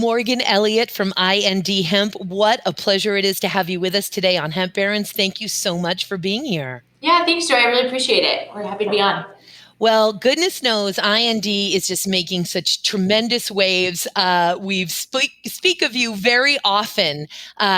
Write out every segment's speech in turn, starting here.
Morgan Elliott from Hemp. What a pleasure it is to have you with us today on Hemp Barons. Thank you so much for being here. Yeah, thanks, Joy. I really appreciate it. We're happy to be on. Well, goodness knows, IND is just making such tremendous waves. We speak of you very often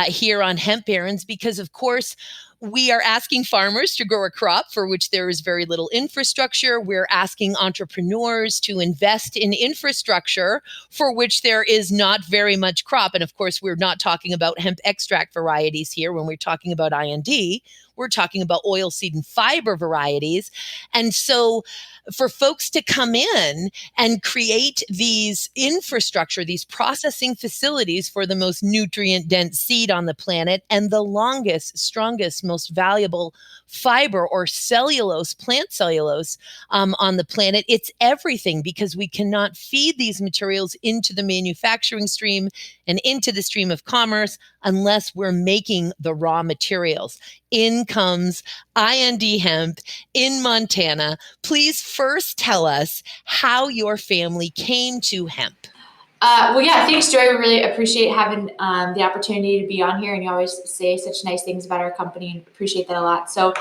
here on Hemp Barons because, of course, we are asking farmers to grow a crop for which there is very little infrastructure. We're asking entrepreneurs to invest in infrastructure for which there is not very much crop. And of course, we're not talking about hemp extract varieties here. When we're talking about IND, we're talking about oilseed and fiber varieties. And so for folks to come in and create these infrastructure, these processing facilities for the most nutrient-dense seed on the planet and the longest, strongest, most valuable fiber or cellulose, plant cellulose on the planet, it's everything because we cannot feed these materials into the manufacturing stream and into the stream of commerce unless we're making the raw materials. In comes IND Hemp in Montana. Please first tell us how your family came to hemp. Well, yeah, thanks, Joy. We really appreciate having the opportunity to be on here, and you always say such nice things about our company, and appreciate that a lot. So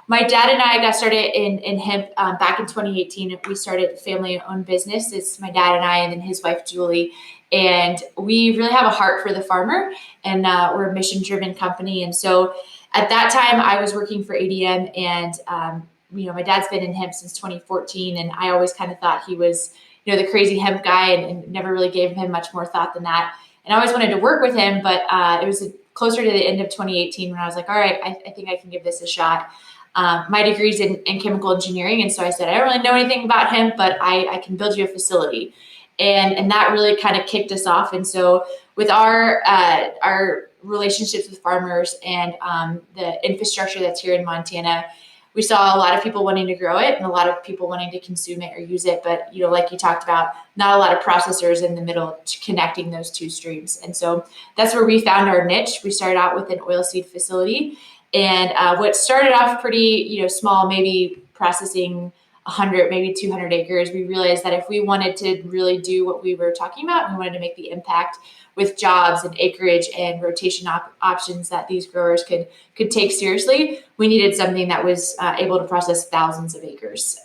my dad and I got started in hemp back in 2018. We started a family-owned business. It's my dad and I, and then his wife, Julie. And we really have a heart for the farmer, and we're a mission-driven company. And so at that time, I was working for ADM, and my dad's been in hemp since 2014, and I always kind of thought he was the crazy hemp guy and never really gave him much more thought than that. And I always wanted to work with him, but it was closer to the end of 2018 when I was like, all right, I think I can give this a shot. My degree's in chemical engineering. And so I said, I don't really know anything about hemp, but I can build you a facility. And that really kind of kicked us off. And so with our relationships with farmers and the infrastructure that's here in Montana, we saw a lot of people wanting to grow it and a lot of people wanting to consume it or use it. But, like you talked about, not a lot of processors in the middle connecting those two streams. And so that's where we found our niche. We started out with an oilseed facility. And what started off pretty, small, maybe processing 100, maybe 200 acres, we realized that if we wanted to really do what we were talking about, we wanted to make the impact with jobs and acreage and rotation options that these growers could take seriously, we needed something that was able to process thousands of acres.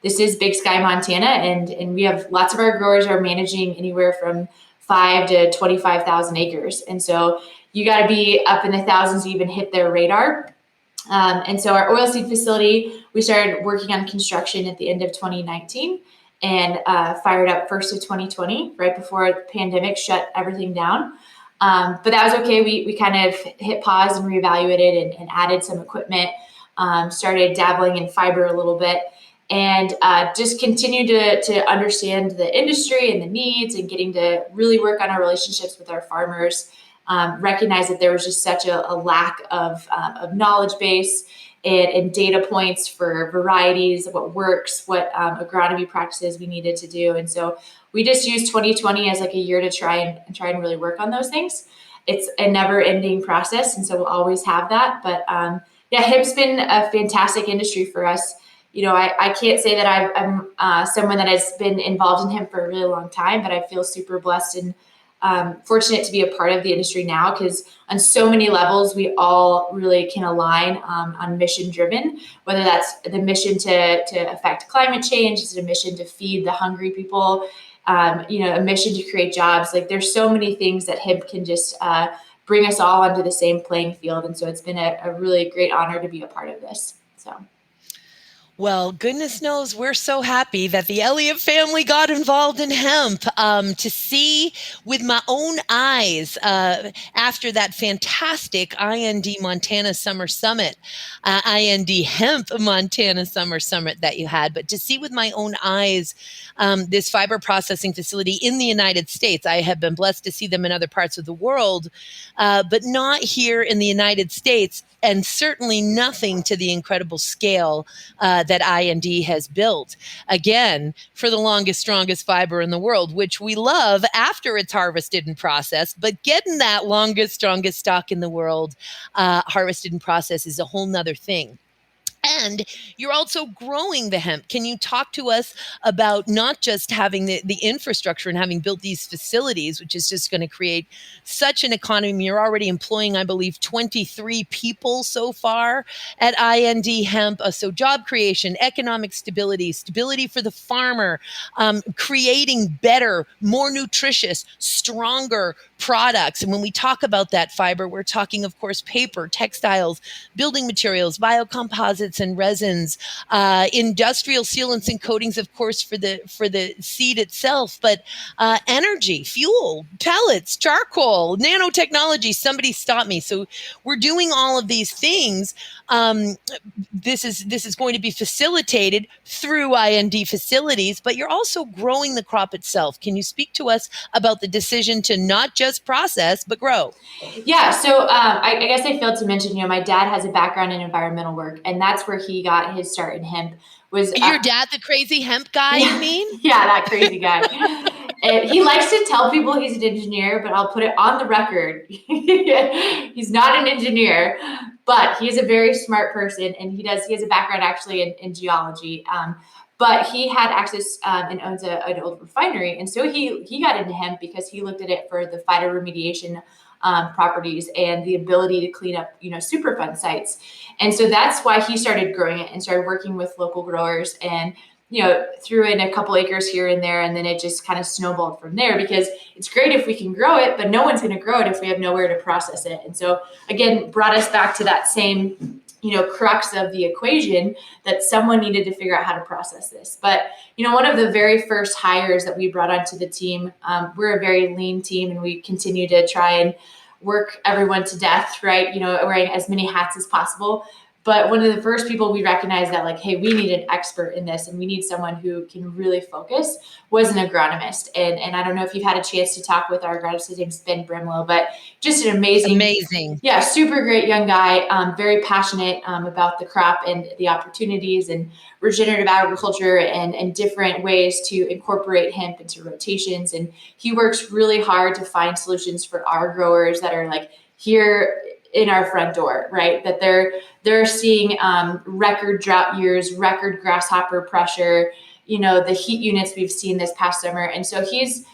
This is Big Sky, Montana, and we have lots of our growers are managing anywhere from 5 to 25,000 acres. And so you got to be up in the thousands to even hit their radar. And so our oilseed facility, we started working on construction at the end of 2019 and fired up first of 2020, right before the pandemic shut everything down. But that was okay. We kind of hit pause and reevaluated and added some equipment, started dabbling in fiber a little bit, and just continued to understand the industry and the needs and getting to really work on our relationships with our farmers. Recognize that there was just such a lack of knowledge base and data points for varieties, what works, what agronomy practices we needed to do. And so we just used 2020 as like a year to try and really work on those things. It's a never ending process. And so we'll always have that. But hemp's been a fantastic industry for us. I can't say that I'm someone that has been involved in hemp for a really long time, but I feel super blessed and fortunate to be a part of the industry now, because on so many levels, we all really can align on mission driven, whether that's the mission to affect climate change, it's a mission to feed the hungry people, a mission to create jobs. Like there's so many things that hemp can just bring us all onto the same playing field. And so it's been a really great honor to be a part of this. So. Well, goodness knows we're so happy that the Elliott family got involved in hemp. To see with my own eyes after that fantastic IND Montana Summer Summit, IND Hemp Montana Summer Summit that you had, but to see with my own eyes this fiber processing facility in the United States. I have been blessed to see them in other parts of the world, but not here in the United States, and certainly nothing to the incredible scale that IND has built, again, for the longest, strongest fiber in the world, which we love after it's harvested and processed. But getting that longest, strongest stock in the world harvested and processed is a whole nother thing. and you're also growing the hemp. Can you talk to us about not just having the infrastructure and having built these facilities, which is just going to create such an economy? You're already employing, I believe, 23 people so far at IND Hemp. So job creation, economic stability, stability for the farmer, creating better, more nutritious, stronger products. And when we talk about that fiber, we're talking, of course, paper, textiles, building materials, biocomposites and resins, industrial sealants and coatings, of course, for the seed itself, but energy, fuel, pellets, charcoal, nanotechnology. Somebody stop me. So we're doing all of these things. This is going to be facilitated through IND facilities, but you're also growing the crop itself. Can you speak to us about the decision to not just process, but grow? Yeah, so I guess I failed to mention, my dad has a background in environmental work, and that's where he got his start in hemp. Was your dad the crazy hemp guy, you mean? Yeah, that crazy guy. And he likes to tell people he's an engineer, but I'll put it on the record. He's not an engineer, but he's a very smart person, and he has a background actually in geology. But he had access and owns an old refinery. And so he got into hemp because he looked at it for the phytoremediation properties and the ability to clean up, Superfund sites. And so that's why he started growing it and started working with local growers and, threw in a couple acres here and there. And then it just kind of snowballed from there, because it's great if we can grow it, but no one's going to grow it if we have nowhere to process it. And so again, brought us back to that same crux of the equation, that someone needed to figure out how to process this. But, one of the very first hires that we brought onto the team, we're a very lean team, and we continue to try and work everyone to death, right? Wearing as many hats as possible. But one of the first people we recognized that, like, hey, we need an expert in this, and we need someone who can really focus, was an agronomist. And I don't know if you've had a chance to talk with our agronomist. His name's Ben Brimlow, but just an amazing, yeah, super great young guy, very passionate about the crop and the opportunities and regenerative agriculture and different ways to incorporate hemp into rotations. And he works really hard to find solutions for our growers that are like here in our front door, right? That they're seeing record drought years, record grasshopper pressure, the heat units we've seen this past summer. And so he's,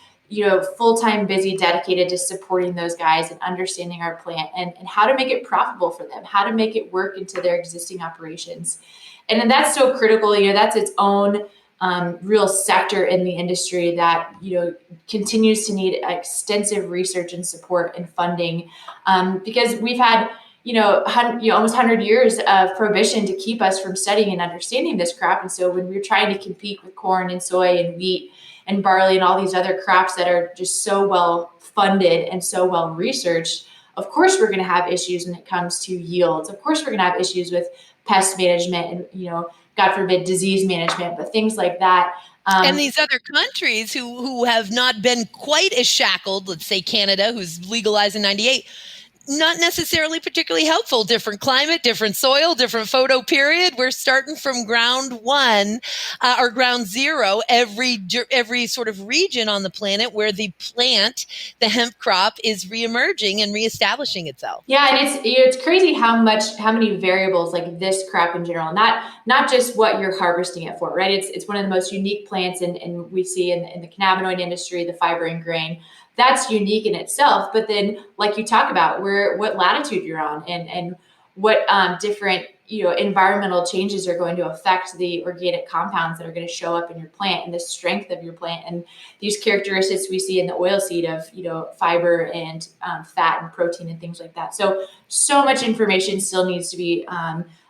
full-time busy, dedicated to supporting those guys and understanding our plant and how to make it profitable for them, how to make it work into their existing operations. And then that's so critical, that's its own real sector in the industry that, continues to need extensive research and support and funding, because we've had, almost 100 years of prohibition to keep us from studying and understanding this crop. And so when we're trying to compete with corn and soy and wheat and barley and all these other crops that are just so well funded and so well researched, of course we're going to have issues when it comes to yields. Of course we're going to have issues with pest management and, God forbid, disease management, but things like that. And these other countries who have not been quite as shackled, let's say Canada, who's legalized in 98, not necessarily particularly helpful. Different climate, different soil, different photo period. We're starting from ground one or ground zero, every sort of region on the planet where the the hemp crop, is reemerging and reestablishing itself. Yeah, and it's crazy how many variables, like this crop in general, not just what you're harvesting it for, right? It's one of the most unique plants, and we see in the cannabinoid industry, the fiber and grain. That's unique in itself. But then, like you talk about, what latitude you're on and what different environmental changes are going to affect the organic compounds that are going to show up in your plant and the strength of your plant and these characteristics we see in the oil seed of fiber and fat and protein and things like that. So much information still needs to be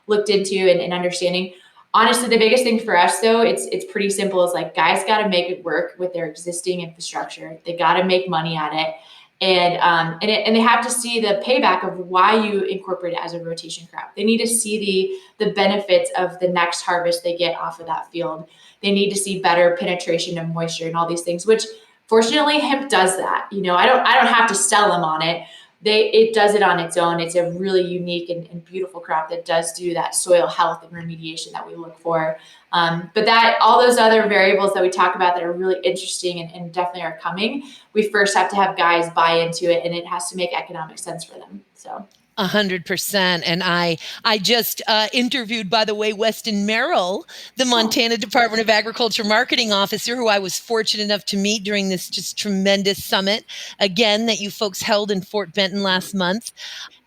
looked into and understanding. Honestly, the biggest thing for us, though, it's pretty simple. It's like, guys got to make it work with their existing infrastructure. They got to make money at it. And they have to see the payback of why you incorporate it as a rotation crop. They need to see the benefits of the next harvest they get off of that field. They need to see better penetration of moisture and all these things, which fortunately hemp does that. I don't have to sell them on it. It does it on its own. It's a really unique and beautiful crop that does do that soil health and remediation that we look for. But that all those other variables that we talk about that are really interesting and definitely are coming, we first have to have guys buy into it, and it has to make economic sense for them. So. 100%. And I just interviewed, by the way, Weston Merrill, the Montana Department of Agriculture marketing officer, who I was fortunate enough to meet during this just tremendous summit, again, that you folks held in Fort Benton last month.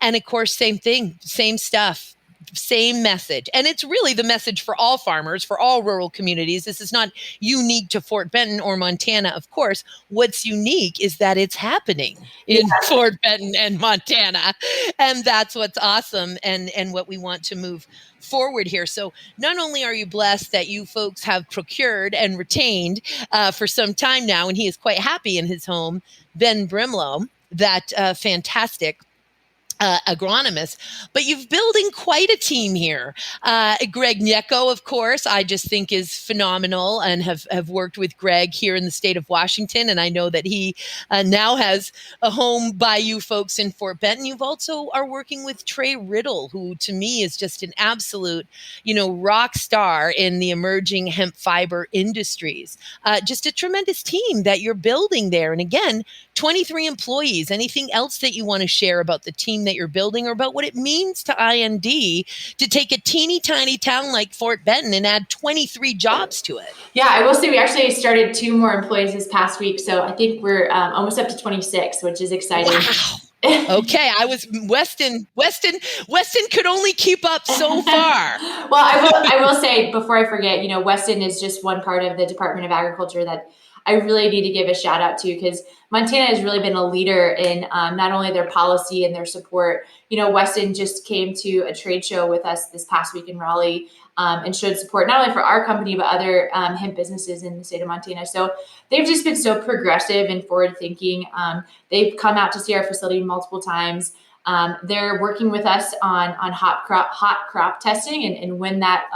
And of course, same thing, same stuff. Same message. And it's really the message for all farmers, for all rural communities. This is not unique to Fort Benton or Montana, of course. What's unique is that it's happening in Fort Benton and Montana. And that's what's awesome and what we want to move forward here. So not only are you blessed that you folks have procured and retained for some time now, and he is quite happy in his home, Ben Brimlow, that fantastic agronomist, but you've building quite a team here. Greg Niecko, of course, I just think is phenomenal and have worked with Greg here in the state of Washington. And I know that he now has a home by you folks in Fort Benton. You've also are working with Trey Riddle, who to me is just an absolute, rock star in the emerging hemp fiber industries. Just a tremendous team that you're building there. And again, 23 employees. Anything else that you want to share about the team that you're building or about what it means to IND to take a teeny tiny town like Fort Benton and add 23 jobs to it? Yeah, I will say we actually started 2 more employees this past week. So I think we're almost up to 26, which is exciting. Wow. Okay, Weston could only keep up so far. Well, I will say before I forget, Weston is just one part of the Department of Agriculture that I really need to give a shout out to, because Montana has really been a leader in not only their policy and their support. Weston just came to a trade show with us this past week in Raleigh and showed support not only for our company, but other hemp businesses in the state of Montana. So they've just been so progressive and forward thinking. They've come out to see our facility multiple times. They're working with us on hot crop testing, and when that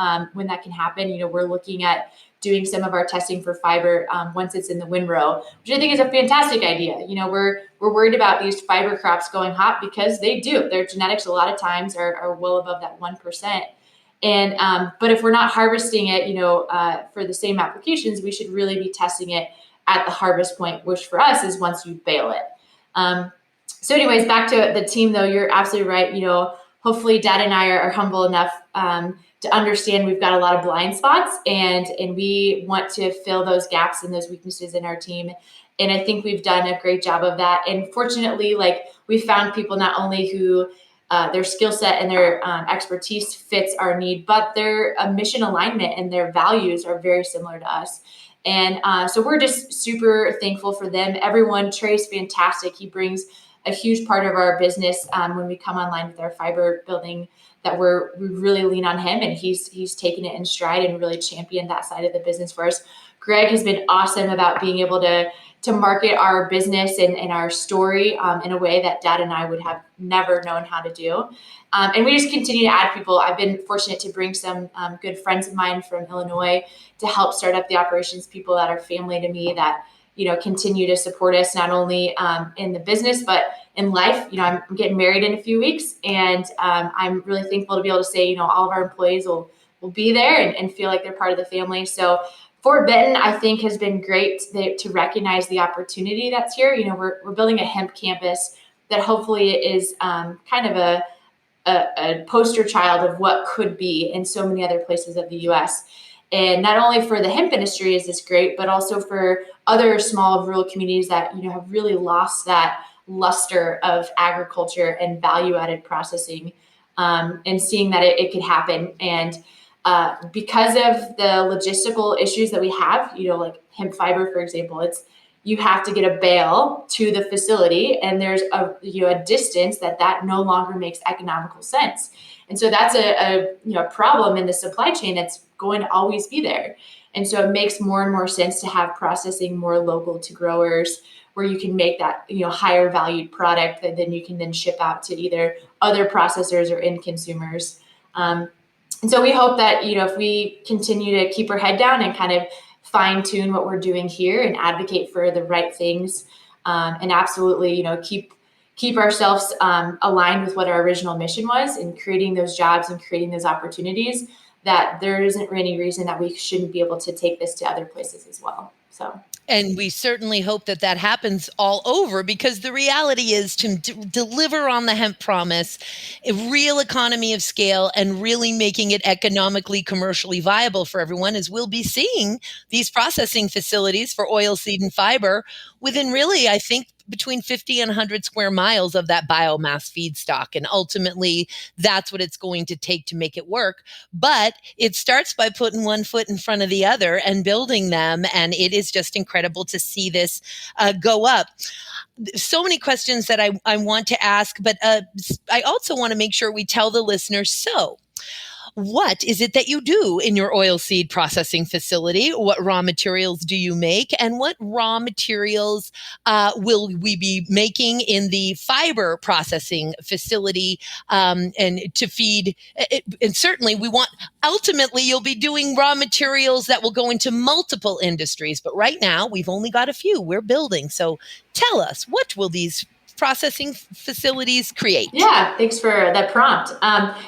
can happen, we're looking at doing some of our testing for fiber once it's in the windrow, which I think is a fantastic idea. We're worried about these fiber crops going hot because they do. Their genetics a lot of times are well above that 1%. And but if we're not harvesting it, for the same applications, we should really be testing it at the harvest point, which for us is once you bale it. So anyways, back to the team though, you're absolutely right. Hopefully Dad and I are humble enough to understand we've got a lot of blind spots and we want to fill those gaps and those weaknesses in our team. And I think we've done a great job of that. And fortunately, we found people not only who their skill set and their expertise fits our need, but their mission alignment and their values are very similar to us. And so we're just super thankful for them. Everyone, Trey's fantastic. He brings a huge part of our business when we come online with our fiber building, that we really lean on him, and he's taken it in stride and really championed that side of the business for us. Greg has been awesome about being able to market our business and our story in a way that Dad and I would have never known how to do. And we just continue to add people. I've been fortunate to bring some good friends of mine from Illinois to help start up the operations, people that are family to me that continue to support us not only in the business, but in life. I'm getting married in a few weeks, and I'm really thankful to be able to say, all of our employees will be there and feel like they're part of the family. So Fort Benton, I think, has been great to recognize the opportunity that's here. We're building a hemp campus that hopefully is kind of a poster child of what could be in so many other places of the U.S. And not only for the hemp industry is this great, but also for other small rural communities that have really lost that luster of agriculture and value-added processing, and seeing that it could happen. And because of the logistical issues that we have, like hemp fiber, for example, you have to get a bale to the facility, and there's a distance that no longer makes economical sense. And so that's a problem in the supply chain that's going to always be there. And so it makes more and more sense to have processing more local to growers, where you can make that higher valued product that then you can then ship out to either other processors or end consumers. And so we hope that if we continue to keep our head down and kind of fine tune what we're doing here and advocate for the right things, and absolutely keep ourselves aligned with what our original mission was in creating those jobs and creating those opportunities, that there isn't any reason that we shouldn't be able to take this to other places as well. So And we certainly hope that that happens all over, because the reality is to deliver on the hemp promise, a real economy of scale, and really making it economically, commercially viable for everyone, is we'll be seeing these processing facilities for oil seed and fiber within, really, I think, between 50 and 100 square miles of that biomass feedstock. And ultimately, that's what it's going to take to make it work. But it starts by putting one foot in front of the other and building them. And it is just incredible to see this go up. So many questions that I want to ask, but I also want to make sure we tell the listeners, so what is it that you do in your oilseed processing facility? What raw materials do you make? And what raw materials will we be making in the fiber processing facility, and to feed? And certainly we want, ultimately, you'll be doing raw materials that will go into multiple industries. But right now, we've only got a few we're building. So tell us, what will these processing facilities create? Yeah, thanks for that prompt.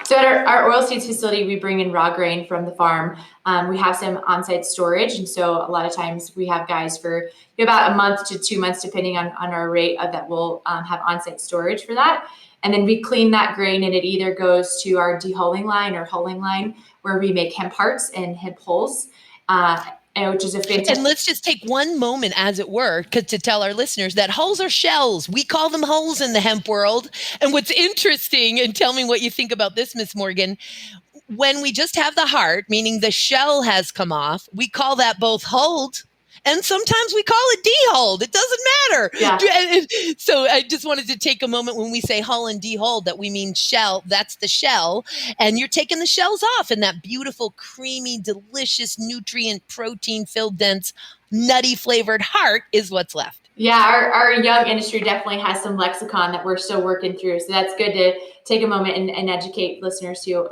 So at our oilseeds facility, we bring in raw grain from the farm. We have some on-site storage, and so a lot of times we have guys for about a month to 2 months, depending on our rate, that will have on-site storage for that. And then we clean that grain, and it either goes to our dehulling line or hulling line, where we make hemp hearts and hemp hulls. Which is a fantastic. And let's just take one moment, as it were, to tell our listeners that hulls are shells. We call them hulls in the hemp world. And what's interesting, and tell me what you think about this, Miss Morgan, when we just have the heart, meaning the shell has come off, we call that both hulled, and sometimes we call it dehulled. It doesn't matter. Yeah. So I just wanted to take a moment, when we say hull and dehulled, that we mean shell. That's the shell. And you're taking the shells off, and that beautiful, creamy, delicious, nutrient, protein-filled, dense, nutty flavored heart is what's left. Yeah, our young industry definitely has some lexicon that we're still working through. So that's good to take a moment and educate listeners too.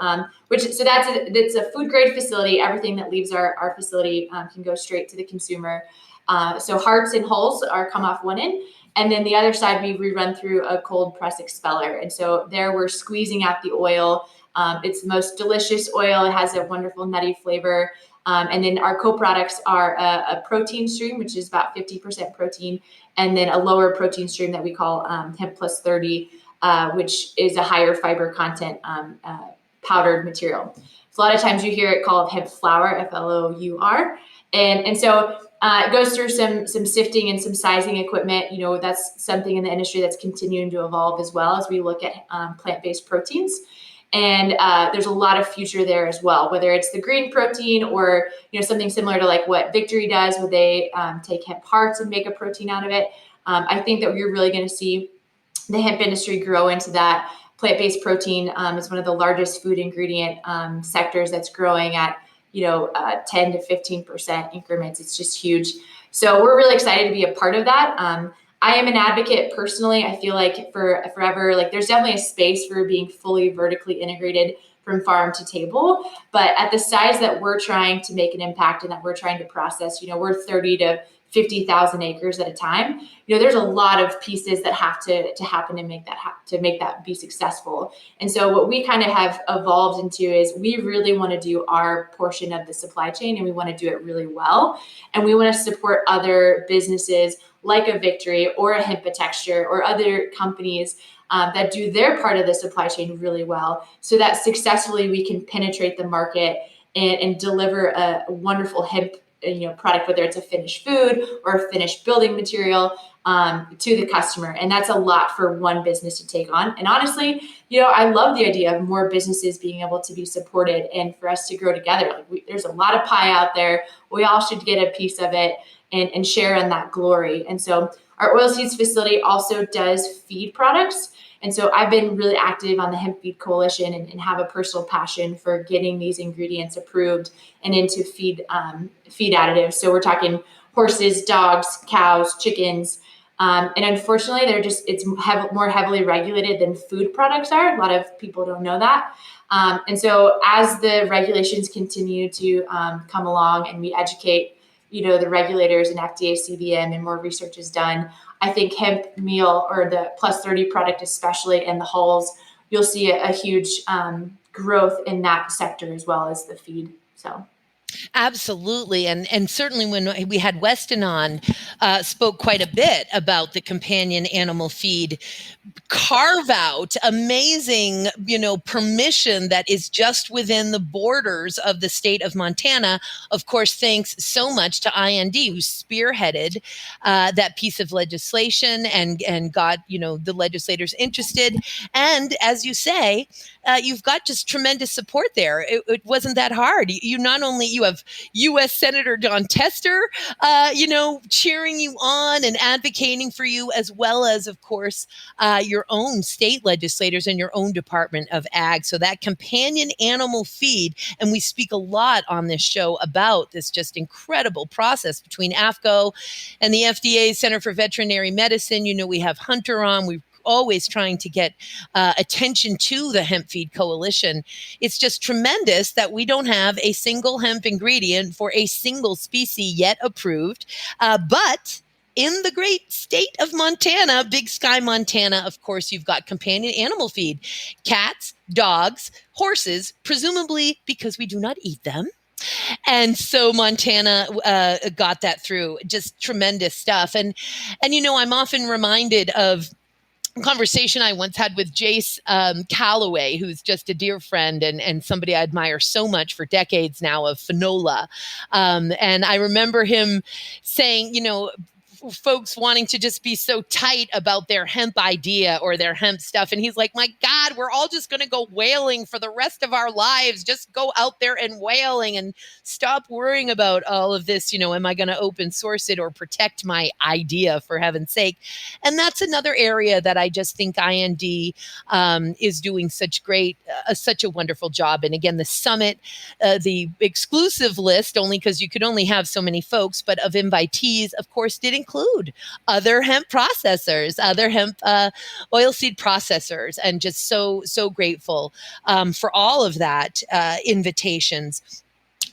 It's a food grade facility. Everything that leaves our facility can go straight to the consumer. So hearts and hulls come off one end, and then the other side we run through a cold press expeller. And so there we're squeezing out the oil. It's the most delicious oil. It has a wonderful nutty flavor. And then our co-products are a protein stream, which is about 50% protein, and then a lower protein stream that we call hemp plus 30, which is a higher fiber content powdered material. So a lot of times you hear it called hemp flour, Flour, and so it goes through some sifting and some sizing equipment. That's something in the industry that's continuing to evolve as well, as we look at plant-based proteins. And there's a lot of future there as well, whether it's the green protein or something similar to like what Victory does, where they take hemp hearts and make a protein out of it. I think that you're really going to see the hemp industry grow into that. Plant-based protein is one of the largest food ingredient sectors that's growing at 10 to 15% increments. It's just huge. So we're really excited to be a part of that. I am an advocate personally. I feel like forever, there's definitely a space for being fully vertically integrated from farm to table. But at the size that we're trying to make an impact and that we're trying to process, we're 30 to 50,000 acres at a time. There's a lot of pieces that have to happen to make that be successful. And so what we kind of have evolved into is we really want to do our portion of the supply chain, and we want to do it really well. And we want to support other businesses like a Victory or a Hemp-a-Texture or other companies that do their part of the supply chain really well, so that successfully we can penetrate the market and deliver a wonderful hemp product, whether it's a finished food or a finished building material, to the customer. And that's a lot for one business to take on. And honestly, I love the idea of more businesses being able to be supported and for us to grow together. There's a lot of pie out there. We all should get a piece of it and share in that glory. And so our oilseeds facility also does feed products. And so I've been really active on the Hemp Feed Coalition and have a personal passion for getting these ingredients approved and into feed additives. So we're talking horses, dogs, cows, chickens. And unfortunately, it's more heavily regulated than food products are. A lot of people don't know that. And so as the regulations continue to come along and we educate the regulators and FDA, CBM, and more research is done, I think hemp meal, or the plus 30 product especially, and the hulls, you'll see a huge growth in that sector as well as the feed. So Absolutely. And certainly when we had Weston on, spoke quite a bit about the companion animal feed carve out, amazing, permission that is just within the borders of the state of Montana. Of course, thanks so much to IND, who spearheaded that piece of legislation and got, the legislators interested. And as you say, you've got just tremendous support there. It wasn't that hard. You have U.S. Senator Don Tester, cheering you on and advocating for you, as well as, of course, your own state legislators and your own Department of Ag. So that companion animal feed, and we speak a lot on this show about this just incredible process between AFCO and the FDA Center for Veterinary Medicine. We have Hunter on. We've always trying to get attention to the Hemp Feed Coalition. It's just tremendous that we don't have a single hemp ingredient for a single species yet approved. But in the great state of Montana, Big Sky, Montana, of course, you've got companion animal feed, cats, dogs, horses, presumably because we do not eat them. And so Montana got that through. Just tremendous stuff. And I'm often reminded of conversation I once had with Jace Calloway, who's just a dear friend and somebody I admire so much for decades now, of Finola. And I remember him saying, folks wanting to just be so tight about their hemp idea or their hemp stuff. And he's like, my God, we're all just going to go whaling for the rest of our lives. Just go out there and whaling and stop worrying about all of this. Am I going to open source it or protect my idea, for heaven's sake? And that's another area that I just think IND is doing such a wonderful job. And again, the summit, the exclusive list, only because you could only have so many folks, but of invitees, of course, did include other hemp processors, other hemp oilseed processors, and just so grateful for all of that invitations.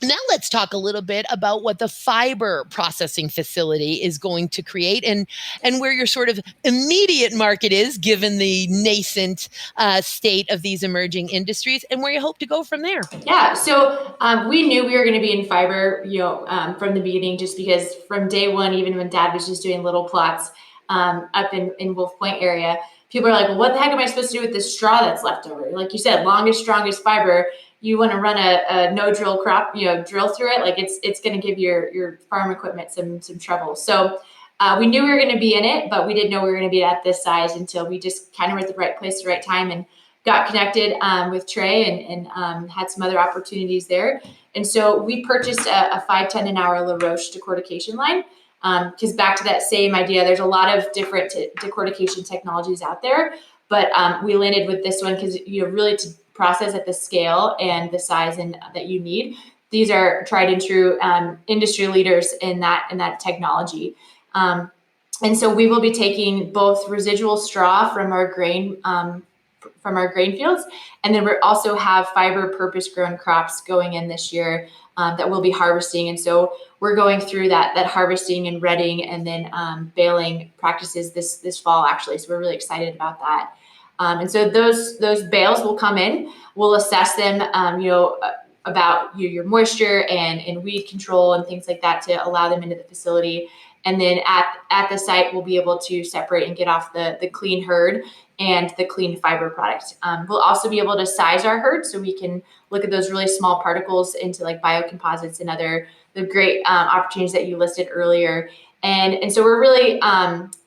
Now let's talk a little bit about what the fiber processing facility is going to create and where your sort of immediate market is, given the nascent state of these emerging industries, and where you hope to go from there. Yeah, so we knew we were going to be in fiber, from the beginning, just because from day one, even when Dad was just doing little plots up in Wolf Point area, people are like, well, what the heck am I supposed to do with this straw that's left over? Like you said, longest, strongest fiber. You want to run a no drill crop, drill through it. Like it's going to give your farm equipment some trouble. So we knew we were going to be in it, but we didn't know we were going to be at this size until we just kind of were at the right place at the right time and got connected with Trey and had some other opportunities there. And so we purchased a 5-10 an hour LaRoche decortication line. Because back to that same idea, there's a lot of different decortication technologies out there, but we landed with this one because really to process at the scale and the size that you need. These are tried and true industry leaders in that technology. And so we will be taking both residual straw from our grain fields, and then we also have fiber purpose grown crops going in this year that we'll be harvesting. And so we're going through that harvesting and redding and then baling practices this fall, actually. So we're really excited about that. And so those bales will come in. We'll assess them, about your moisture and weed control and things like that to allow them into the facility. And then at the site, we'll be able to separate and get off the clean hurd and the clean fiber product. We'll also be able to size our hurd so we can look at those really small particles into like biocomposites and the great opportunities that you listed earlier. And so we're really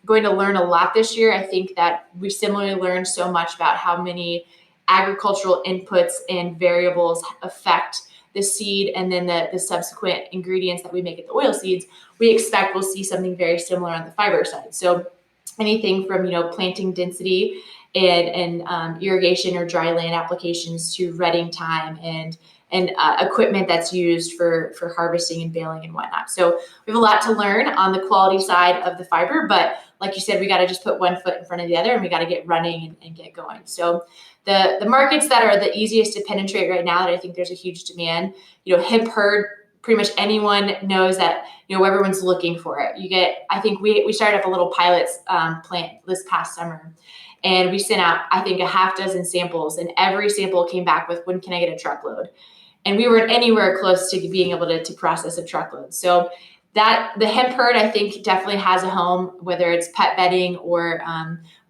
going to learn a lot this year. I think that we similarly learned so much about how many agricultural inputs and variables affect the seed and then the subsequent ingredients that we make at the oil seeds. We expect we'll see something very similar on the fiber side. So anything from planting density and irrigation or dry land applications to redding time and equipment that's used for harvesting and baling and whatnot. So we have a lot to learn on the quality side of the fiber, but like you said, we got to just put one foot in front of the other and we got to get running and get going. So the markets that are the easiest to penetrate right now that I think there's a huge demand, hemp hurd, pretty much anyone knows that, everyone's looking for it. I think we started up a little pilot plant this past summer, and we sent out, I think, a half dozen samples, and every sample came back with, when can I get a truckload? and we weren't anywhere close to being able to process a truckload. So that the hemp hurd, I think, definitely has a home, whether it's pet bedding or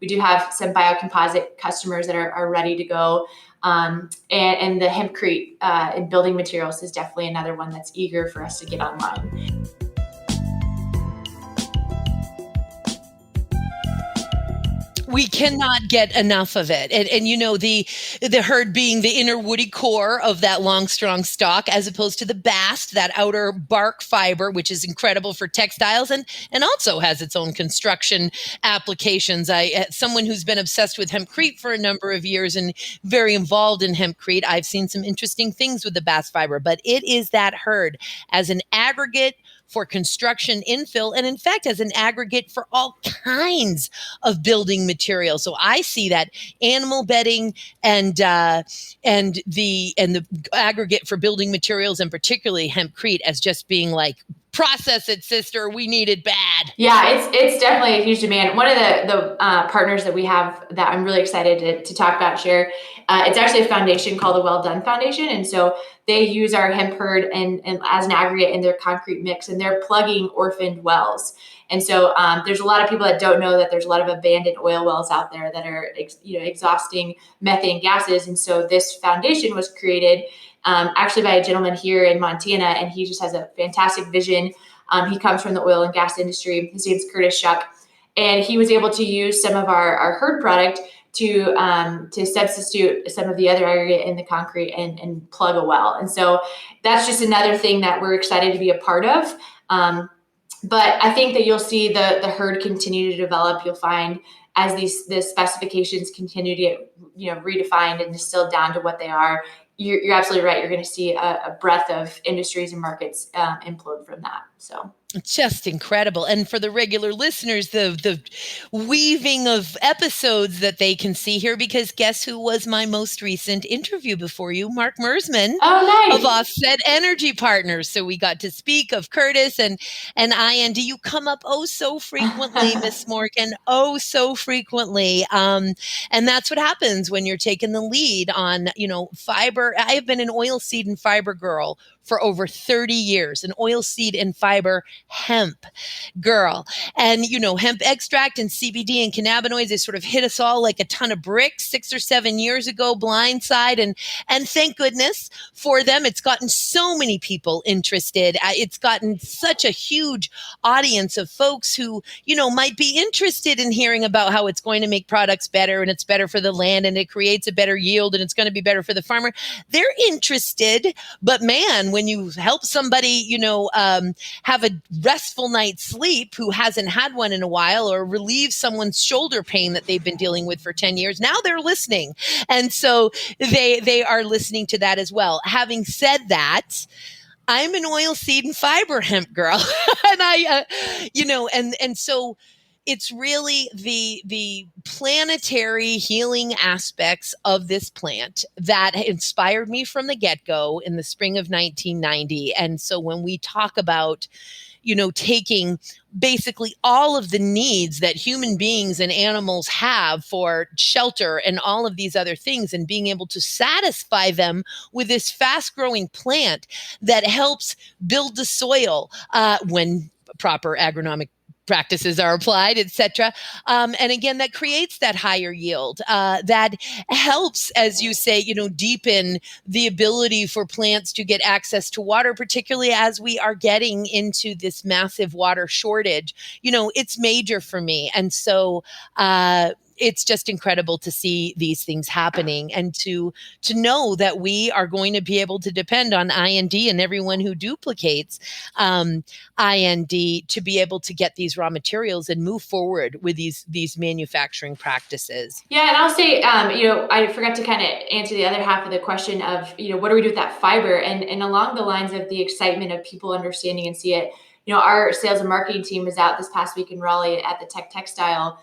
we do have some biocomposite customers that are ready to go. And the hempcrete in building materials is definitely another one that's eager for us to get online. We cannot get enough of it. And you know, the hurd being the inner woody core of that long, strong stalk, as opposed to the bast, that outer bark fiber, which is incredible for textiles and also has its own construction applications. Someone who's been obsessed with hempcrete for a number of years and very involved in hempcrete, I've seen some interesting things with the bast fiber, but it is that hurd as an aggregate for construction infill, and in fact, as an aggregate for all kinds of building materials. So I see that animal bedding and the aggregate for building materials, and particularly hempcrete, as just being like, process it, sister. We need it bad. Yeah, it's definitely a huge demand. One of the partners that we have that I'm really excited to talk about, share, it's actually a foundation called the Well Done Foundation. And so they use our hemp hurd and as an aggregate in their concrete mix, and they're plugging orphaned wells. And so there's a lot of people that don't know that there's a lot of abandoned oil wells out there that are exhausting methane gases. And so this foundation was created actually by a gentleman here in Montana, and he just has a fantastic vision. He comes from the oil and gas industry. His name's Curtis Shuck, and he was able to use some of our hurd product to substitute some of the other aggregate in the concrete and plug a well. And so that's just another thing that we're excited to be a part of. But I think that you'll see the hurd continue to develop. You'll find as the specifications continue to get redefined and distilled down to what they are. You're absolutely right. You're going to see a breadth of industries and markets implode from that. So just incredible. And for the regular listeners, the weaving of episodes that they can see here, because guess who was my most recent interview before you? Mark Mersman of Offset Energy Partners. So we got to speak of Curtis and IND. You come up so frequently, Miss Morgan, so frequently. And that's what happens when you're taking the lead on, fiber. I have been an oilseed and fiber girl for over 30 years, an oilseed and fiber hemp girl. And, hemp extract and CBD and cannabinoids, they sort of hit us all like a ton of bricks 6 or 7 years ago, blindside. And thank goodness for them. It's gotten so many people interested. It's gotten such a huge audience of folks who, might be interested in hearing about how it's going to make products better, and it's better for the land, and it creates a better yield, and it's going to be better for the farmer. They're interested, but man, when you help somebody, have a restful night's sleep who hasn't had one in a while, or relieve someone's shoulder pain that they've been dealing with for 10 years, now they're listening. And so they are listening to that as well. Having said that, I'm an oilseed and fiber hemp girl. And so it's really the planetary healing aspects of this plant that inspired me from the get-go in the spring of 1990. And so when we talk about, taking basically all of the needs that human beings and animals have for shelter and all of these other things, and being able to satisfy them with this fast-growing plant that helps build the soil when proper agronomic practices are applied, etc. And again, that creates that higher yield. That helps, as you say, deepen the ability for plants to get access to water, particularly as we are getting into this massive water shortage. It's major for me. And so, it's just incredible to see these things happening, and to know that we are going to be able to depend on IND and everyone who duplicates IND to be able to get these raw materials and move forward with these manufacturing practices. Yeah, and I'll say, I forgot to kind of answer the other half of the question of, what do we do with that fiber? And along the lines of the excitement of people understanding and see it, our sales and marketing team was out this past week in Raleigh at the Tech Textile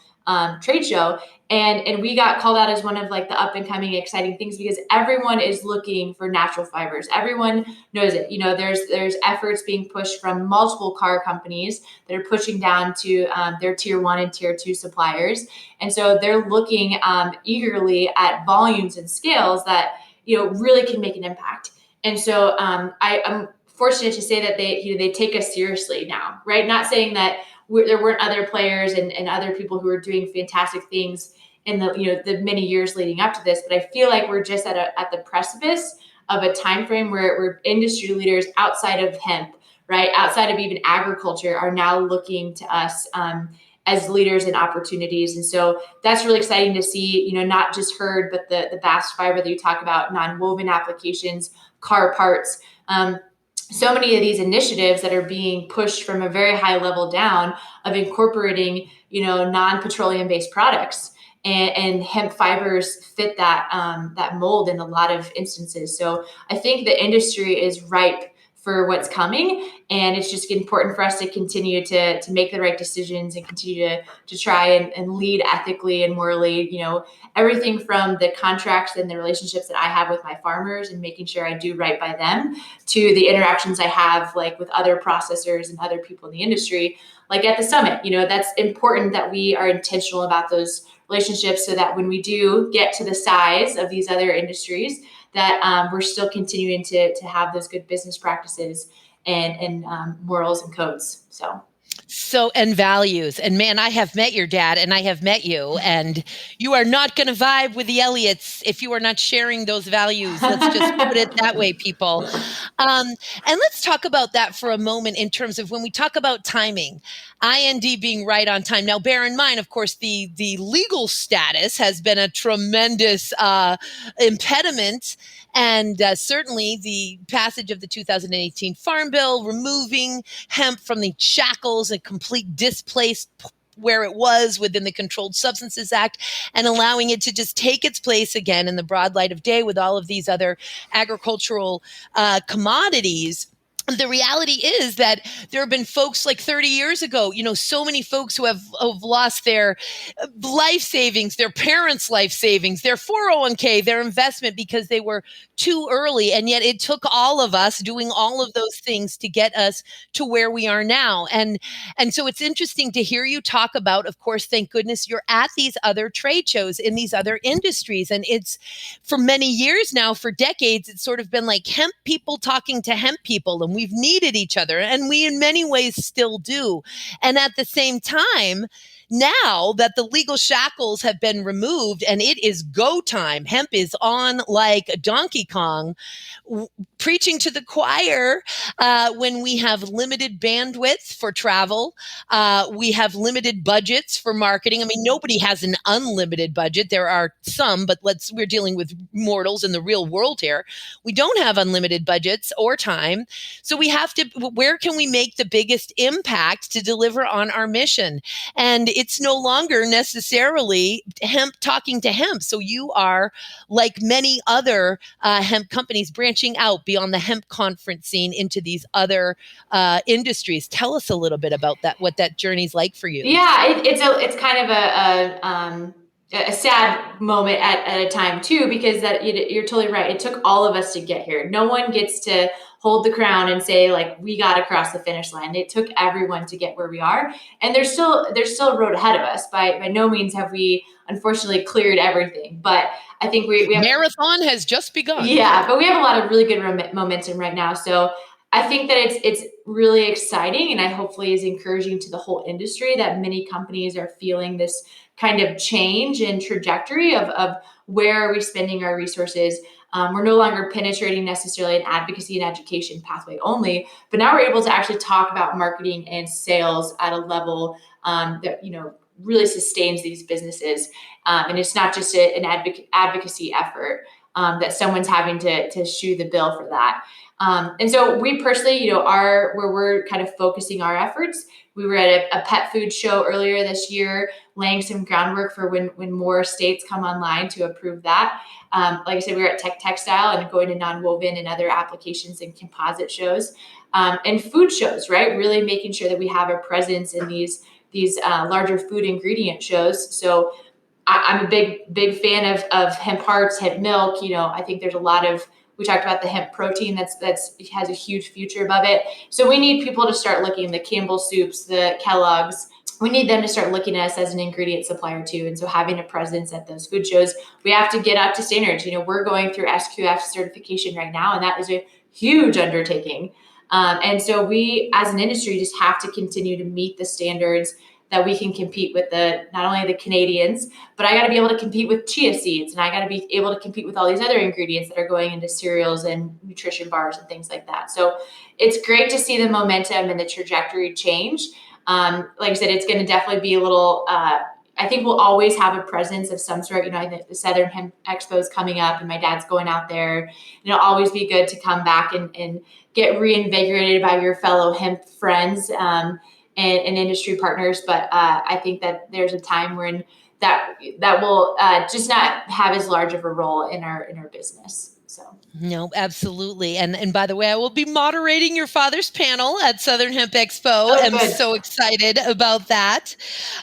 trade show. And we got called out as one of like the up and coming exciting things, because everyone is looking for natural fibers. Everyone knows it. There's efforts being pushed from multiple car companies that are pushing down to their tier 1 and tier 2 suppliers. And so they're looking eagerly at volumes and scales that, really can make an impact. And so I'm fortunate to say that they take us seriously now, right? Not saying that there weren't other players and other people who were doing fantastic things in the many years leading up to this, but I feel like we're just at the precipice of a time frame where industry leaders outside of hemp, right, outside of even agriculture, are now looking to us as leaders and opportunities. And so that's really exciting to see, not just hurd, but the bast fiber that you talk about, non-woven applications, car parts. So many of these initiatives that are being pushed from a very high level down of incorporating, non-petroleum based products, and hemp fibers fit that mold in a lot of instances. So I think the industry is ripe for what's coming, and it's just important for us to continue to make the right decisions and continue to try and lead ethically and morally, everything from the contracts and the relationships that I have with my farmers and making sure I do right by them, to the interactions I have like with other processors and other people in the industry, like at the summit. That's important that we are intentional about those relationships, so that when we do get to the size of these other industries, that we're still continuing to have those good business practices and morals and codes. So, and values. And man, I have met your dad and I have met you, and you are not going to vibe with the Elliots if you are not sharing those values. Let's just put it that way, people. And let's talk about that for a moment in terms of when we talk about timing, IND being right on time. Now, bear in mind, of course, the legal status has been a tremendous impediment. And certainly the passage of the 2018 Farm Bill, removing hemp from the shackles and complete displaced where it was within the Controlled Substances Act, and allowing it to just take its place again in the broad light of day with all of these other agricultural commodities. The reality is that there have been folks like 30 years ago, so many folks who have lost their life savings, their parents' life savings, their 401k, their investment, because they were too early. And yet it took all of us doing all of those things to get us to where we are now. And so it's interesting to hear you talk about, of course, thank goodness you're at these other trade shows in these other industries. And it's for many years now, for decades, it's sort of been like hemp people talking to hemp people. And we've needed each other, and we in many ways still do. And at the same time, now that the legal shackles have been removed and it is go time, hemp is on like Donkey Kong, preaching to the choir when we have limited bandwidth for travel. We have limited budgets for marketing. I mean, nobody has an unlimited budget. There are some, but we're dealing with mortals in the real world here. We don't have unlimited budgets or time. So we have to, where can we make the biggest impact to deliver on our mission? And it's no longer necessarily hemp talking to hemp. So you are, like many other hemp companies, branching out beyond the hemp conference scene into these other industries. Tell us a little bit about that, what that journey's like for you. Yeah, it's kind of a sad moment at a time too, because you're totally right. It took all of us to get here. No one gets to hold the crown and say like we got across the finish line. It took everyone to get where we are, and there's still a road ahead of us. By no means have we unfortunately cleared everything, but I think we have, marathon has just begun. Yeah, but we have a lot of really good momentum right now. So I think that it's really exciting, and I hopefully is encouraging to the whole industry that many companies are feeling this kind of change in trajectory of where are we spending our resources. We're no longer penetrating necessarily an advocacy and education pathway only, but now we're able to actually talk about marketing and sales at a level that really sustains these businesses, and it's not just an advocacy effort that someone's having to shoe the bill for that. And so we personally, where we're kind of focusing our efforts. We were at a pet food show earlier this year, laying some groundwork for when more states come online to approve that. Like I said, we were at textile and going to non-woven and other applications and composite shows, and food shows, right? Really making sure that we have a presence in these larger food ingredient shows. So I'm a big fan of hemp hearts, hemp milk. I think there's a lot of, we talked about the hemp protein that's has a huge future above it. So we need people to start looking at the Campbell soups, the Kellogg's, we need them to start looking at us as an ingredient supplier too. And so having a presence at those food shows, we have to get up to standards. We're going through SQF certification right now, and that is a huge undertaking. And so we, as an industry, just have to continue to meet the standards that we can compete with not only the Canadians, but I got to be able to compete with chia seeds, and I got to be able to compete with all these other ingredients that are going into cereals and nutrition bars and things like that. So it's great to see the momentum and the trajectory change. Like I said, it's going to definitely be a little, I think we'll always have a presence of some sort. I think the Southern Hemp Expo is coming up and my dad's going out there. And it'll always be good to come back and get reinvigorated by your fellow hemp friends and industry partners. But I think that there's a time when that will just not have as large of a role in our business. So. No, absolutely. And by the way, I will be moderating your father's panel at Southern Hemp Expo. Oh, I'm good. so excited about that,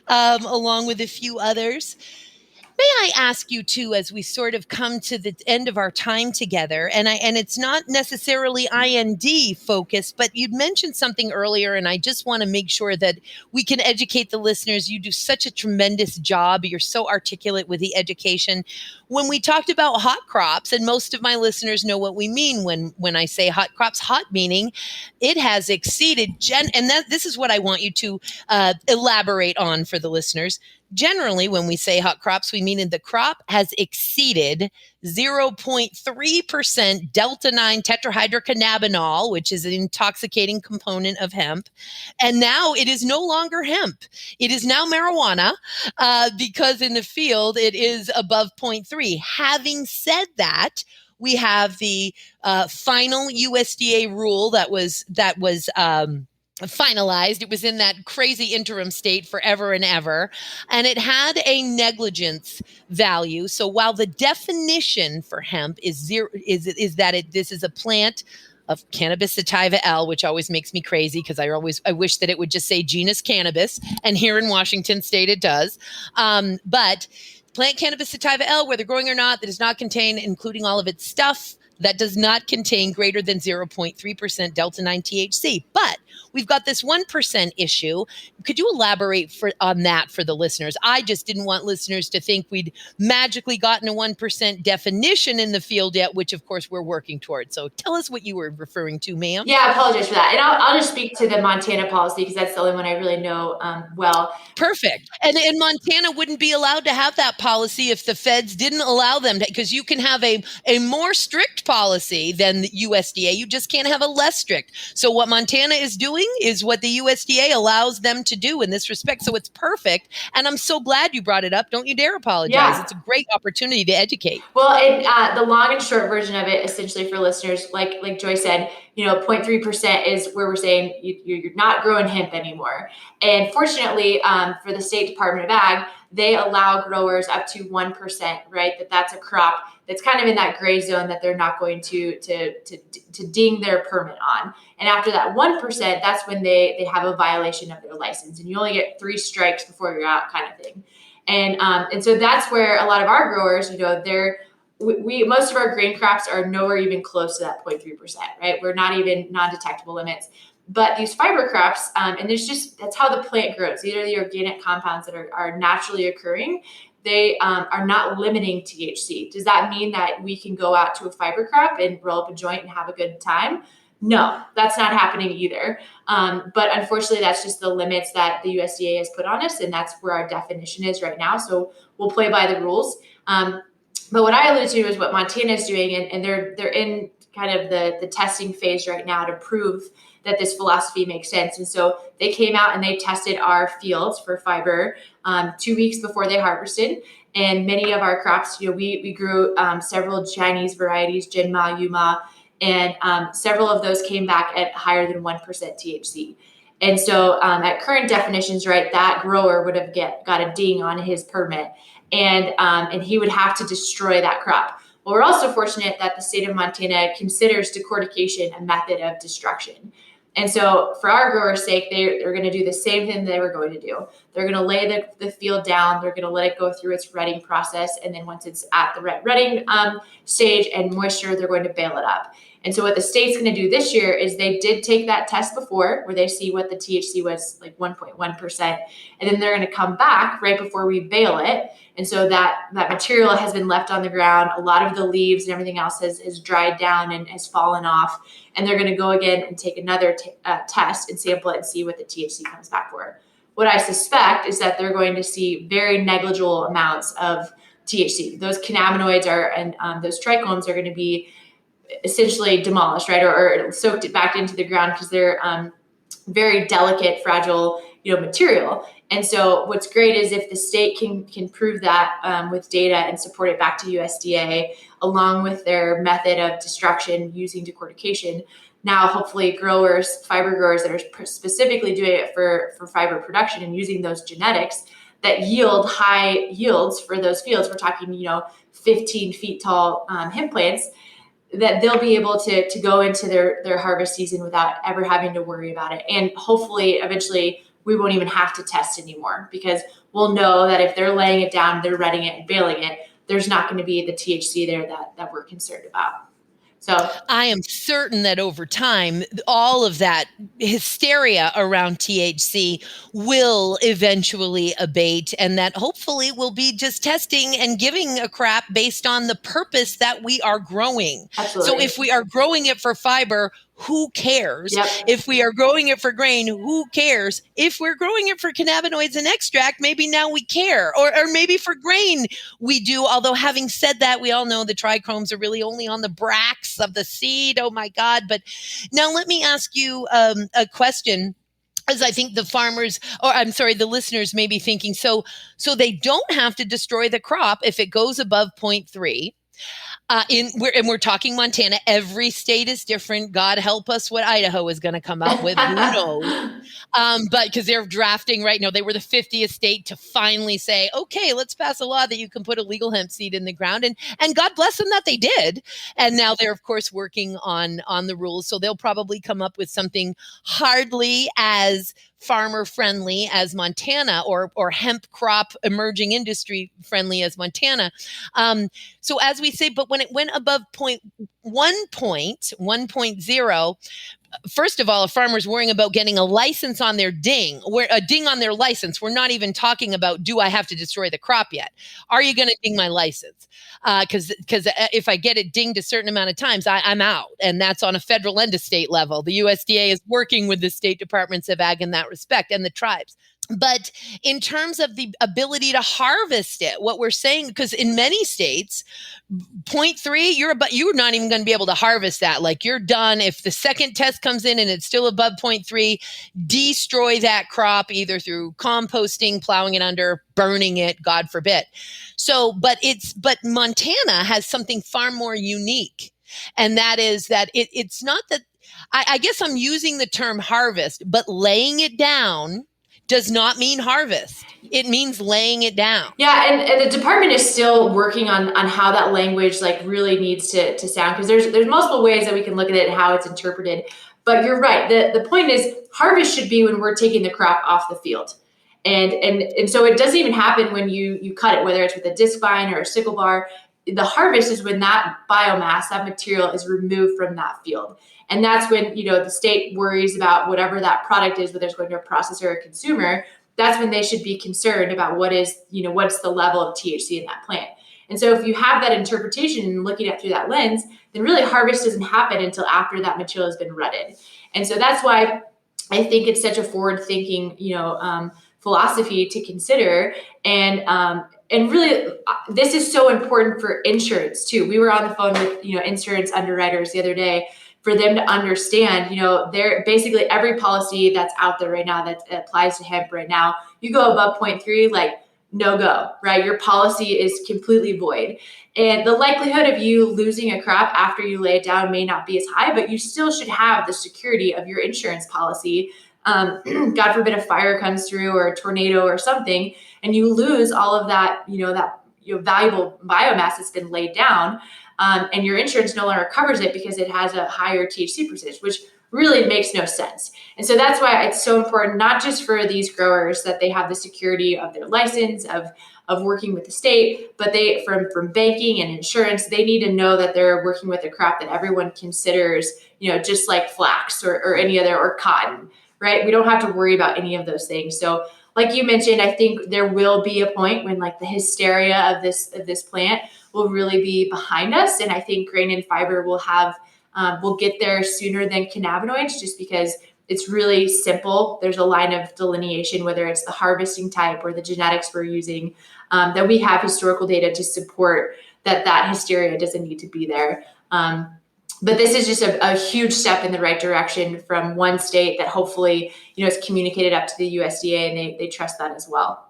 along with a few others. May I ask you too, as we sort of come to the end of our time together, and it's not necessarily IND focused, but you'd mentioned something earlier, and I just want to make sure that we can educate the listeners. You do such a tremendous job. You're so articulate with the education. When we talked about hot crops, and most of my listeners know what we mean when I say hot crops, hot meaning it has exceeded, and this is what I want you to elaborate on for the listeners. Generally, when we say hot crops, we mean the crop has exceeded 0.3% delta-9 tetrahydrocannabinol, which is an intoxicating component of hemp. And now it is no longer hemp. It is now marijuana because in the field it is above 0.3. Having said that, we have the final USDA rule that was finalized. It was in that crazy interim state forever and ever, and it had a negligence value. So while the definition for hemp is zero, is that this is a plant of Cannabis sativa L, which always makes me crazy because I wish that it would just say genus cannabis, and here in Washington State it does. But plant Cannabis sativa L, whether growing or not, that does not contain, including all of its stuff, that does not contain greater than 0.3% delta-9 THC. But we've got this 1% issue. Could you elaborate on that for the listeners? I just didn't want listeners to think we'd magically gotten a 1% definition in the field yet, which of course we're working towards. So tell us what you were referring to, ma'am. Yeah, I apologize for that. And I'll just speak to the Montana policy because that's the only one I really know well. Perfect. And Montana wouldn't be allowed to have that policy if the feds didn't allow them to, because you can have a more strict policy than the USDA. You just can't have a less strict. So what Montana is doing is what the USDA allows them to do in this respect. So it's perfect. And I'm so glad you brought it up. Don't you dare apologize. Yeah. It's a great opportunity to educate. Well, the long and short version of it, essentially for listeners, like Joy said, 0.3% is where we're saying you're not growing hemp anymore. And fortunately, for the State Department of Ag, they allow growers up to 1%, right? That's a crop that's kind of in that gray zone that they're not going to ding their permit on. And after that 1%, that's when they have a violation of their license, and you only get 3 strikes before you're out, kind of thing. And so that's where a lot of our growers, most of our grain crops are nowhere even close to that 0.3%, right? We're not even non-detectable limits. But these fiber crops, and that's how the plant grows. These are the organic compounds that are naturally occurring. They are not limiting THC. Does that mean that we can go out to a fiber crop and roll up a joint and have a good time? No, that's not happening either. But unfortunately, that's just the limits that the USDA has put on us, and that's where our definition is right now. So we'll play by the rules. But what I alluded to is what Montana is doing, and they're in kind of the testing phase right now to prove that this philosophy makes sense. And so they came out and they tested our fields for fiber 2 weeks before they harvested. And many of our crops, we grew several Chinese varieties, Jinma, Yuma, and several of those came back at higher than 1% THC. And so at current definitions, right, that grower would have got a ding on his permit, and he would have to destroy that crop. Well, we're also fortunate that the state of Montana considers decortication a method of destruction. And so for our growers' sake, they're going to do the same thing they were going to do. They're going to lay the field down. They're going to let it go through its rutting process. And then once it's at the rutting stage and moisture, they're going to bale it up. And so what the state's going to do this year is they did take that test before where they see what the THC was, like 1.1%. And then they're going to come back right before we bale it. And so that material has been left on the ground. A lot of the leaves and everything else has dried down and has fallen off. And they're going to go again and take another test and sample it and see what the THC comes back for. What I suspect is that they're going to see very negligible amounts of THC. Those cannabinoids and those trichomes are going to be essentially demolished, right, or soaked it back into the ground because they're very delicate, fragile, material. And so what's great is if the state can prove that with data and support it back to USDA, along with their method of destruction using decortication. Now, hopefully fiber growers that are specifically doing it for fiber production and using those genetics that yield high yields for those fields. We're talking, 15 feet tall hemp plants, that they'll be able to go into their harvest season without ever having to worry about it. And hopefully, eventually, we won't even have to test anymore because we'll know that if they're laying it down, they're retting it and baling it, there's not going to be the THC there that we're concerned about. So I am certain that over time, all of that hysteria around THC will eventually abate, and that hopefully we'll be just testing and giving a crap based on the purpose that we are growing. Absolutely. So if we are growing it for fiber, who cares? Yep. If we are growing it for grain, who cares? If we're growing it for cannabinoids and extract, maybe now we care. Or maybe for grain we do. Although having said that, we all know the trichomes are really only on the bracts of the seed. Oh my God. But now let me ask you a question. As I think the listeners may be thinking, so they don't have to destroy the crop if it goes above 0.3. We're talking Montana. Every state is different. God help us what Idaho is going to come up with. Who knows? But because they're drafting right now, they were the 50th state to finally say, okay, let's pass a law that you can put a legal hemp seed in the ground. And God bless them that they did. And now they're, of course, working on the rules. So they'll probably come up with something hardly as farmer friendly as Montana or hemp crop emerging industry friendly as Montana. So as we say, but when it went above 1.0, first of all, a farmer's worrying about getting a license on their ding, a ding on their license. We're not even talking about, do I have to destroy the crop yet? Are you going to ding my license? Because if I get it dinged a certain amount of times, I'm out. And that's on a federal and a state level. The USDA is working with the state departments of ag in that respect and the tribes. But in terms of the ability to harvest it, what we're saying, because in many states, 0.3, you're not even going to be able to harvest that. Like you're done. If the second test comes in and it's still above 0.3, destroy that crop either through composting, plowing it under, burning it, God forbid. So, but Montana has something far more unique. And that is that it's not that, I guess I'm using the term harvest, but laying it down does not mean harvest. It means laying it down. Yeah, and the department is still working on how that language really needs to sound, because there's multiple ways that we can look at it and how it's interpreted. But you're right. The point is harvest should be when we're taking the crop off the field. And so it doesn't even happen when you cut it, whether it's with a disc vine or a sickle bar. The harvest is when that biomass, that material is removed from that field. And that's when, the state worries about whatever that product is, whether it's going to a processor or a consumer. That's when they should be concerned about what's the level of THC in that plant. And so if you have that interpretation and looking at it through that lens, then really harvest doesn't happen until after that material has been rutted. And so that's why I think it's such a forward-thinking, philosophy to consider. And really, this is so important for insurance too. We were on the phone with, insurance underwriters the other day for them to understand, they're basically every policy that's out there right now that applies to hemp right now, you go above 0.3, no go, right? Your policy is completely void. And the likelihood of you losing a crop after you lay it down may not be as high, but you still should have the security of your insurance policy. God forbid a fire comes through or a tornado or something, and you lose all of that, valuable biomass that's been laid down, and your insurance no longer covers it because it has a higher THC percentage, which really makes no sense. And so that's why it's so important, not just for these growers that they have the security of their license, of working with the state, but they from banking and insurance, they need to know that they're working with a crop that everyone considers, just like flax or any other, or cotton, right? We don't have to worry about any of those things. So like you mentioned, I think there will be a point when like the hysteria of this plant will really be behind us. And I think grain and fiber will get there sooner than cannabinoids, just because it's really simple. There's a line of delineation, whether it's the harvesting type or the genetics we're using, that we have historical data to support that hysteria doesn't need to be there. But this is just a huge step in the right direction from one state that hopefully, is communicated up to the USDA, and they trust that as well.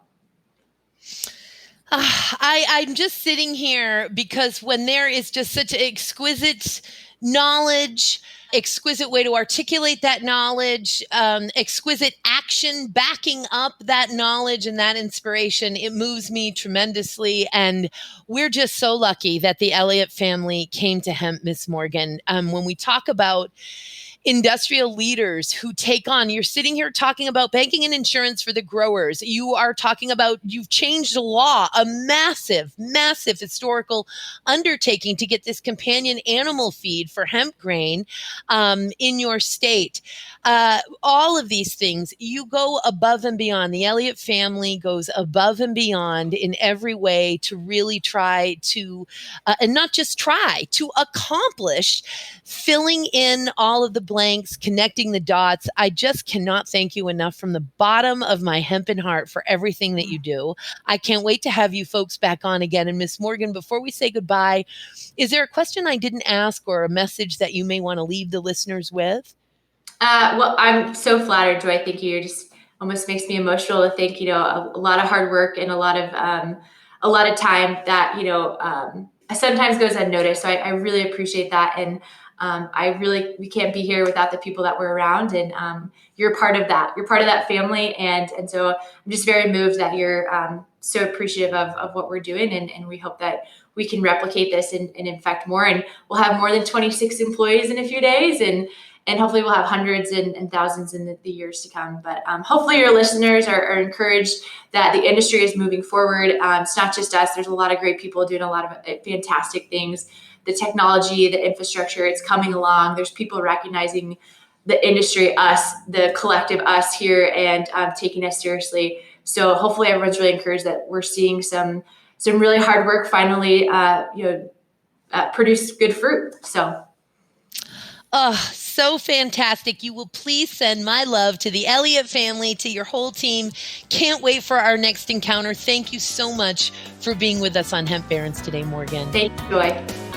I'm just sitting here because when there is just such exquisite knowledge, exquisite way to articulate that knowledge, exquisite action backing up that knowledge and that inspiration, it moves me tremendously. And we're just so lucky that the Elliott family came to hemp, Miss Morgan. When we talk about industrial leaders who take on, you're sitting here talking about banking and insurance for the growers. You are talking about, you've changed the law, a massive, massive historical undertaking to get this companion animal feed for hemp grain in your state. All of these things, you go above and beyond. The Elliott family goes above and beyond in every way to really try to, and not just try, to accomplish filling in all of the blanks, connecting the dots. I just cannot thank you enough from the bottom of my hempen heart for everything that you do. I can't wait to have you folks back on again. And Miss Morgan, before we say goodbye, is there a question I didn't ask or a message that you may want to leave the listeners with? Well, I'm so flattered, Joy. Thank you. It just almost makes me emotional to think, a lot of hard work and a lot of time that, sometimes goes unnoticed. So I really appreciate that. And we can't be here without the people that we're around, and you're part of that. You're part of that family. And so I'm just very moved that you're so appreciative of what we're doing. And we hope that we can replicate this and infect more. And we'll have more than 26 employees in a few days. And hopefully we'll have hundreds and thousands in the years to come. But hopefully your listeners are encouraged that the industry is moving forward. It's not just us. There's a lot of great people doing a lot of fantastic things. The technology, the infrastructure, it's coming along. There's people recognizing the industry, us, the collective us here, and taking us seriously. So hopefully everyone's really encouraged that we're seeing some really hard work finally produce good fruit. So. Oh, so fantastic. You will please send my love to the Elliott family, to your whole team. Can't wait for our next encounter. Thank you so much for being with us on Hemp Barons today, Morgan. Thank you, Joy.